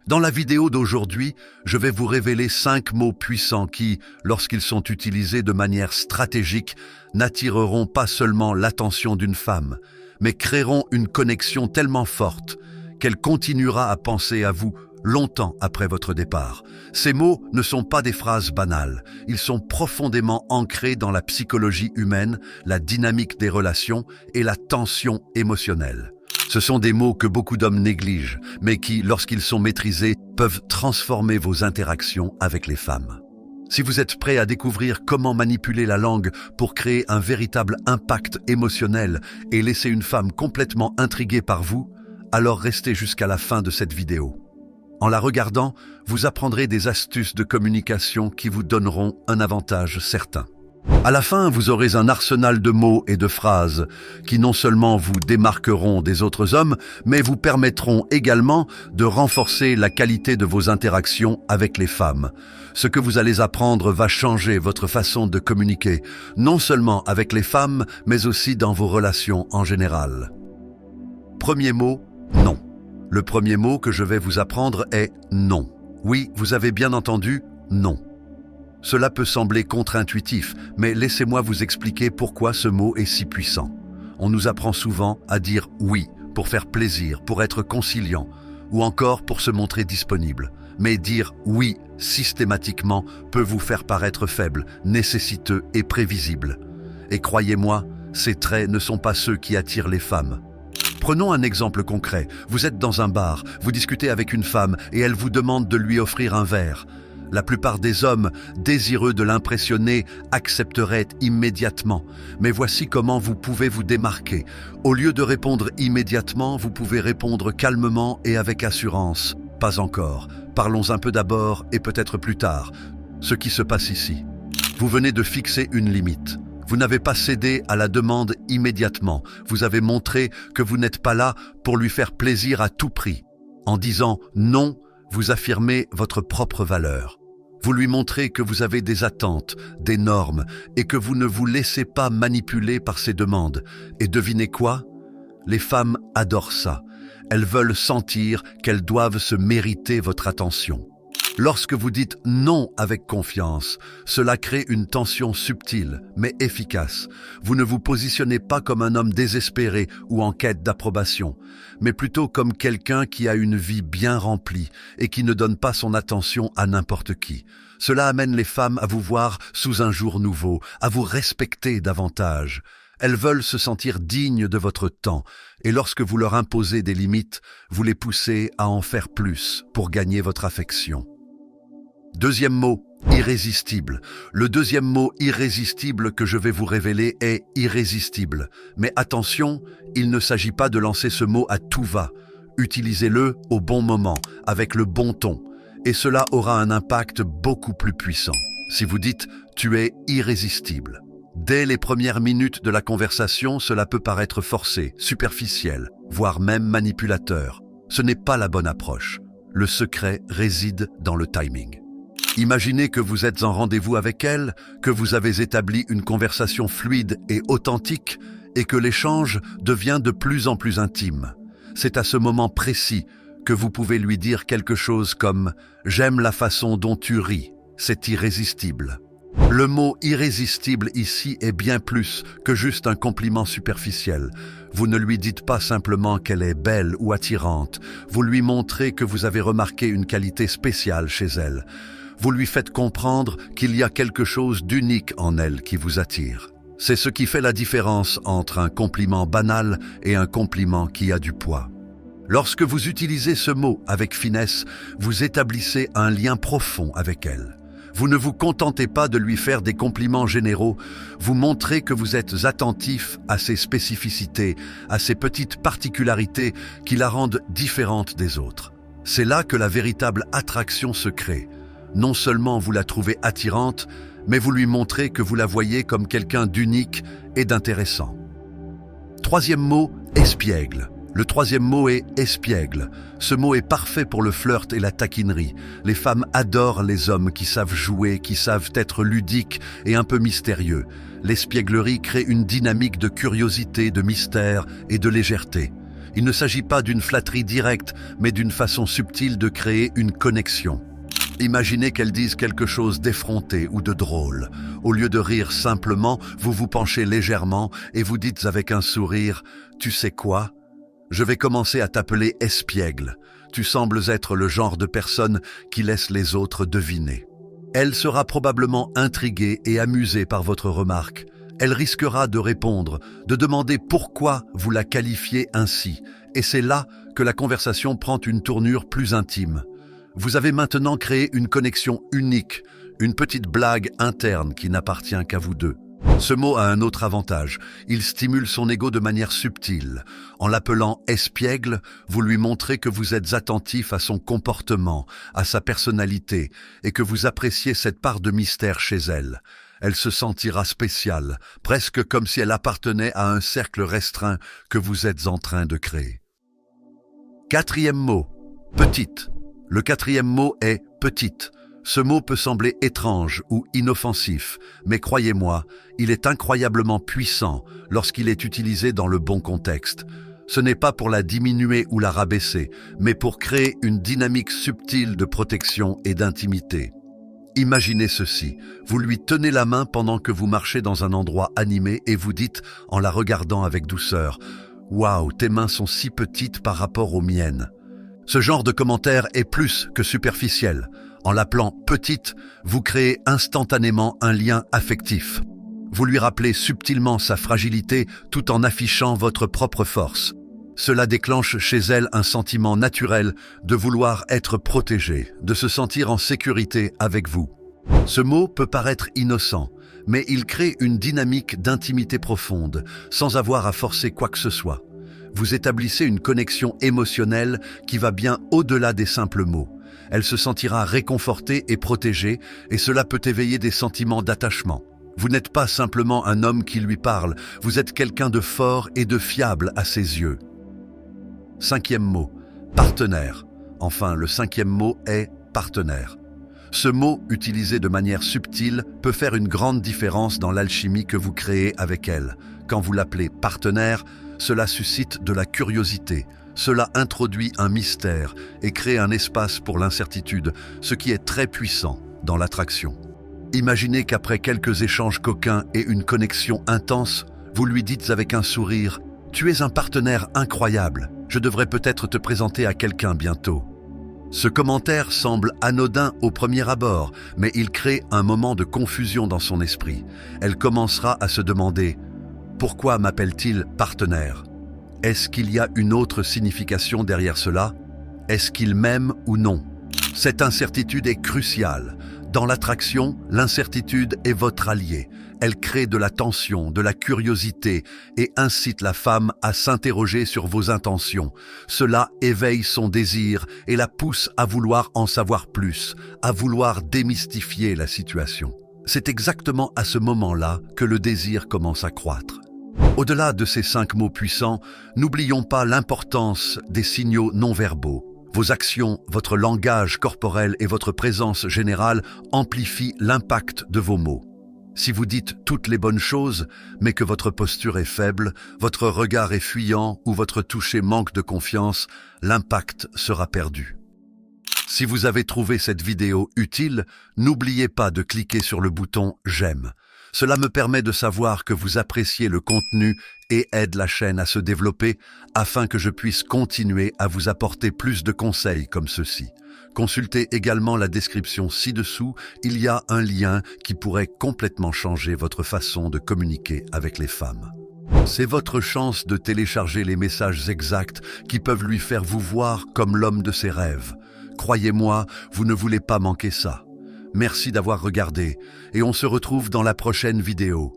Dans la vidéo d'aujourd'hui, je vais vous révéler 5 mots puissants qui, lorsqu'ils sont utilisés de manière stratégique, n'attireront pas seulement l'attention d'une femme, mais créeront une connexion tellement forte qu'elle continuera à penser à vous longtemps après votre départ. Ces mots ne sont pas des phrases banales, ils sont profondément ancrés dans la psychologie humaine, la dynamique des relations et la tension émotionnelle. Ce sont des mots que beaucoup d'hommes négligent, mais qui, lorsqu'ils sont maîtrisés, peuvent transformer vos interactions avec les femmes. Si vous êtes prêt à découvrir comment manipuler la langue pour créer un véritable impact émotionnel et laisser une femme complètement intriguée par vous, alors restez jusqu'à la fin de cette vidéo. En la regardant, vous apprendrez des astuces de communication qui vous donneront un avantage certain. À la fin, vous aurez un arsenal de mots et de phrases qui non seulement vous démarqueront des autres hommes, mais vous permettront également de renforcer la qualité de vos interactions avec les femmes. Ce que vous allez apprendre va changer votre façon de communiquer, non seulement avec les femmes, mais aussi dans vos relations en général. Premier mot, non. Le premier mot que je vais vous apprendre est non. Oui, vous avez bien entendu, non. Cela peut sembler contre-intuitif, mais laissez-moi vous expliquer pourquoi ce mot est si puissant. On nous apprend souvent à dire oui, pour faire plaisir, pour être conciliant, ou encore pour se montrer disponible. Mais dire oui systématiquement peut vous faire paraître faible, nécessiteux et prévisible. Et croyez-moi, ces traits ne sont pas ceux qui attirent les femmes. Prenons un exemple concret. Vous êtes dans un bar, vous discutez avec une femme et elle vous demande de lui offrir un verre. La plupart des hommes, désireux de l'impressionner, accepteraient immédiatement. Mais voici comment vous pouvez vous démarquer. Au lieu de répondre immédiatement, vous pouvez répondre calmement et avec assurance. Pas encore. Parlons un peu d'abord et peut-être plus tard. Ce qui se passe ici. Vous venez de fixer une limite. Vous n'avez pas cédé à la demande immédiatement. Vous avez montré que vous n'êtes pas là pour lui faire plaisir à tout prix. En disant non, vous affirmez votre propre valeur. Vous lui montrez que vous avez des attentes, des normes et que vous ne vous laissez pas manipuler par ses demandes. Et devinez quoi? Les femmes adorent ça. Elles veulent sentir qu'elles doivent se mériter votre attention. Lorsque vous dites non avec confiance, cela crée une tension subtile mais efficace. Vous ne vous positionnez pas comme un homme désespéré ou en quête d'approbation, mais plutôt comme quelqu'un qui a une vie bien remplie et qui ne donne pas son attention à n'importe qui. Cela amène les femmes à vous voir sous un jour nouveau, à vous respecter davantage. Elles veulent se sentir dignes de votre temps, et lorsque vous leur imposez des limites, vous les poussez à en faire plus pour gagner votre affection. Deuxième mot, irrésistible. Le deuxième mot irrésistible que je vais vous révéler est irrésistible. Mais attention, il ne s'agit pas de lancer ce mot à tout va. Utilisez-le au bon moment, avec le bon ton, et cela aura un impact beaucoup plus puissant. Si vous dites « tu es irrésistible », dès les premières minutes de la conversation, cela peut paraître forcé, superficiel, voire même manipulateur. Ce n'est pas la bonne approche. Le secret réside dans le timing. Imaginez que vous êtes en rendez-vous avec elle, que vous avez établi une conversation fluide et authentique et que l'échange devient de plus en plus intime. C'est à ce moment précis que vous pouvez lui dire quelque chose comme « J'aime la façon dont tu ris, c'est irrésistible ». Le mot « irrésistible » ici est bien plus que juste un compliment superficiel. Vous ne lui dites pas simplement qu'elle est belle ou attirante, vous lui montrez que vous avez remarqué une qualité spéciale chez elle. Vous lui faites comprendre qu'il y a quelque chose d'unique en elle qui vous attire. C'est ce qui fait la différence entre un compliment banal et un compliment qui a du poids. Lorsque vous utilisez ce mot avec finesse, vous établissez un lien profond avec elle. Vous ne vous contentez pas de lui faire des compliments généraux, vous montrez que vous êtes attentif à ses spécificités, à ses petites particularités qui la rendent différente des autres. C'est là que la véritable attraction se crée. Non seulement vous la trouvez attirante, mais vous lui montrez que vous la voyez comme quelqu'un d'unique et d'intéressant. Troisième mot, espiègle. Le troisième mot est espiègle. Ce mot est parfait pour le flirt et la taquinerie. Les femmes adorent les hommes qui savent jouer, qui savent être ludiques et un peu mystérieux. L'espièglerie crée une dynamique de curiosité, de mystère et de légèreté. Il ne s'agit pas d'une flatterie directe, mais d'une façon subtile de créer une connexion. Imaginez qu'elle dise quelque chose d'effronté ou de drôle. Au lieu de rire simplement, vous vous penchez légèrement et vous dites avec un sourire « Tu sais quoi ? Je vais commencer à t'appeler espiègle. Tu sembles être le genre de personne qui laisse les autres deviner. » Elle sera probablement intriguée et amusée par votre remarque. Elle risquera de répondre, de demander pourquoi vous la qualifiez ainsi. Et c'est là que la conversation prend une tournure plus intime. Vous avez maintenant créé une connexion unique, une petite blague interne qui n'appartient qu'à vous deux. Ce mot a un autre avantage. Il stimule son ego de manière subtile. En l'appelant espiègle, vous lui montrez que vous êtes attentif à son comportement, à sa personnalité, et que vous appréciez cette part de mystère chez elle. Elle se sentira spéciale, presque comme si elle appartenait à un cercle restreint que vous êtes en train de créer. Quatrième mot, petite. Le quatrième mot est petite. Ce mot peut sembler étrange ou inoffensif, mais croyez-moi, il est incroyablement puissant lorsqu'il est utilisé dans le bon contexte. Ce n'est pas pour la diminuer ou la rabaisser, mais pour créer une dynamique subtile de protection et d'intimité. Imaginez ceci, vous lui tenez la main pendant que vous marchez dans un endroit animé et vous dites, en la regardant avec douceur, « Waouh, tes mains sont si petites par rapport aux miennes. » Ce genre de commentaire est plus que superficiel. En l'appelant « petite », vous créez instantanément un lien affectif. Vous lui rappelez subtilement sa fragilité tout en affichant votre propre force. Cela déclenche chez elle un sentiment naturel de vouloir être protégée, de se sentir en sécurité avec vous. Ce mot peut paraître innocent, mais il crée une dynamique d'intimité profonde, sans avoir à forcer quoi que ce soit. Vous établissez une connexion émotionnelle qui va bien au-delà des simples mots. Elle se sentira réconfortée et protégée, et cela peut éveiller des sentiments d'attachement. Vous n'êtes pas simplement un homme qui lui parle, vous êtes quelqu'un de fort et de fiable à ses yeux. Cinquième mot, partenaire. Enfin, le cinquième mot est partenaire. Ce mot, utilisé de manière subtile, peut faire une grande différence dans l'alchimie que vous créez avec elle. Quand vous l'appelez partenaire, cela suscite de la curiosité. Cela introduit un mystère et crée un espace pour l'incertitude, ce qui est très puissant dans l'attraction. Imaginez qu'après quelques échanges coquins et une connexion intense, vous lui dites avec un sourire « Tu es un partenaire incroyable, je devrais peut-être te présenter à quelqu'un bientôt. » Ce commentaire semble anodin au premier abord, mais il crée un moment de confusion dans son esprit. Elle commencera à se demander « Pourquoi m'appelle-t-il partenaire ? Est-ce qu'il y a une autre signification derrière cela ? Est-ce qu'il m'aime ou non ? » Cette incertitude est cruciale. Dans l'attraction, l'incertitude est votre allié. Elle crée de la tension, de la curiosité et incite la femme à s'interroger sur vos intentions. Cela éveille son désir et la pousse à vouloir en savoir plus, à vouloir démystifier la situation. C'est exactement à ce moment-là que le désir commence à croître. Au-delà de ces 5 mots puissants, n'oublions pas l'importance des signaux non-verbaux. Vos actions, votre langage corporel et votre présence générale amplifient l'impact de vos mots. Si vous dites toutes les bonnes choses, mais que votre posture est faible, votre regard est fuyant ou votre toucher manque de confiance, l'impact sera perdu. Si vous avez trouvé cette vidéo utile, n'oubliez pas de cliquer sur le bouton « J'aime ». Cela me permet de savoir que vous appréciez le contenu et aide la chaîne à se développer afin que je puisse continuer à vous apporter plus de conseils comme ceci. Consultez également la description ci-dessous, il y a un lien qui pourrait complètement changer votre façon de communiquer avec les femmes. C'est votre chance de télécharger les messages exacts qui peuvent lui faire vous voir comme l'homme de ses rêves. Croyez-moi, vous ne voulez pas manquer ça. Merci d'avoir regardé et on se retrouve dans la prochaine vidéo.